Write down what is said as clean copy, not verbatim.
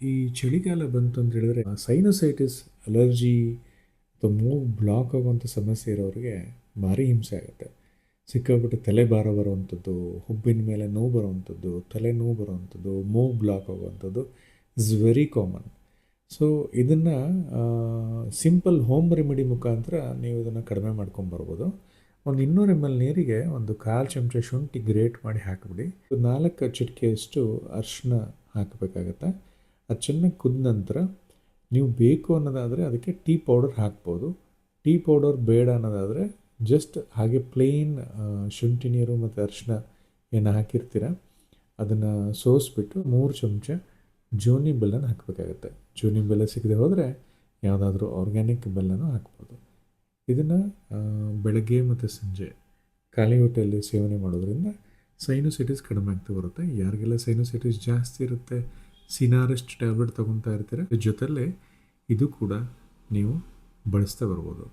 ಈ ಚಳಿಗಾಲ ಬಂತು ಅಂತ ಹೇಳಿದ್ರೆ ಸೈನಸೈಟಿಸ್, ಅಲರ್ಜಿ ಅಥವಾ ಮೂಗು ಬ್ಲಾಕ್ ಆಗುವಂಥ ಸಮಸ್ಯೆ ಇರೋರಿಗೆ ಭಾರಿ ಹಿಂಸೆ ಆಗುತ್ತೆ. ಸಿಕ್ಕಾಪಟ್ಟೆ ತಲೆ ಭಾರ ಬರುವಂಥದ್ದು, ಹುಬ್ಬಿನ ಮೇಲೆ ನೋವು ಬರುವಂಥದ್ದು, ತಲೆನೋವು ಬರುವಂಥದ್ದು, ಮೂಗು ಬ್ಲಾಕ್ ಆಗುವಂಥದ್ದು ಇಸ್ ವೆರಿ ಕಾಮನ್. ಸೊ ಇದನ್ನು ಸಿಂಪಲ್ ಹೋಮ್ ರೆಮಿಡಿ ಮುಖಾಂತರ ನೀವು ಇದನ್ನು ಕಡಿಮೆ ಮಾಡ್ಕೊಂಬರ್ಬೋದು. ಒಂದು 200 ml ನೀರಿಗೆ ಒಂದು 1/4 ಚಮಚ ಶುಂಠಿ ಗ್ರೇಟ್ ಮಾಡಿ ಹಾಕಿಬಿಡಿ. 4 ಚಿಟಿಕೆಯಷ್ಟು ಅರಿಶಿನ ಹಾಕಬೇಕಾಗತ್ತೆ. ಅದು ಚೆನ್ನಾಗಿ ಕುದ್ದ ನಂತರ ನೀವು ಬೇಕು ಅನ್ನೋದಾದರೆ ಅದಕ್ಕೆ ಟೀ ಪೌಡರ್ ಹಾಕ್ಬೋದು. ಟೀ ಪೌಡರ್ ಬೇಡ ಅನ್ನೋದಾದರೆ ಜಸ್ಟ್ ಹಾಗೆ ಪ್ಲೇನ್ ಶುಂಠಿ ನೀರು ಮತ್ತು ಅರಿಶಿನ ಏನು ಹಾಕಿರ್ತೀರ ಅದನ್ನು ಸೋಸಿಬಿಟ್ಟು 3 ಚಮಚ ಜೋನಿ ಬೆಲ್ಲನ ಹಾಕಬೇಕಾಗತ್ತೆ. ಜೋನಿ ಬೆಲ್ಲ ಸಿಗದೆ ಹೋದರೆ ಯಾವುದಾದ್ರೂ ಆರ್ಗ್ಯಾನಿಕ್ ಬೆಲ್ಲನೂ ಹಾಕ್ಬೋದು. ಇದನ್ನು ಬೆಳಗ್ಗೆ ಮತ್ತು ಸಂಜೆ ಖಾಲಿ ಹೊಟ್ಟೆಯಲ್ಲಿ ಸೇವನೆ ಮಾಡೋದ್ರಿಂದ ಸೈನೋಸೈಟಿಸ್ ಕಡಿಮೆ ಆಗ್ತಾ ಬರುತ್ತೆ. ಯಾರಿಗೆಲ್ಲ ಸೈನೋಸೈಟಿಸ್ ಜಾಸ್ತಿ ಇರುತ್ತೆ, ಸಿನಾರೆಸ್ಟ್ ಟ್ಯಾಬ್ಲೆಟ್ ತೊಗೊತಾ ಇರ್ತೀರ, ಜೊತೆಯಲ್ಲೇ ಇದು ಕೂಡ ನೀವು ಬಳಸ್ತಾ ಬರ್ಬೋದು.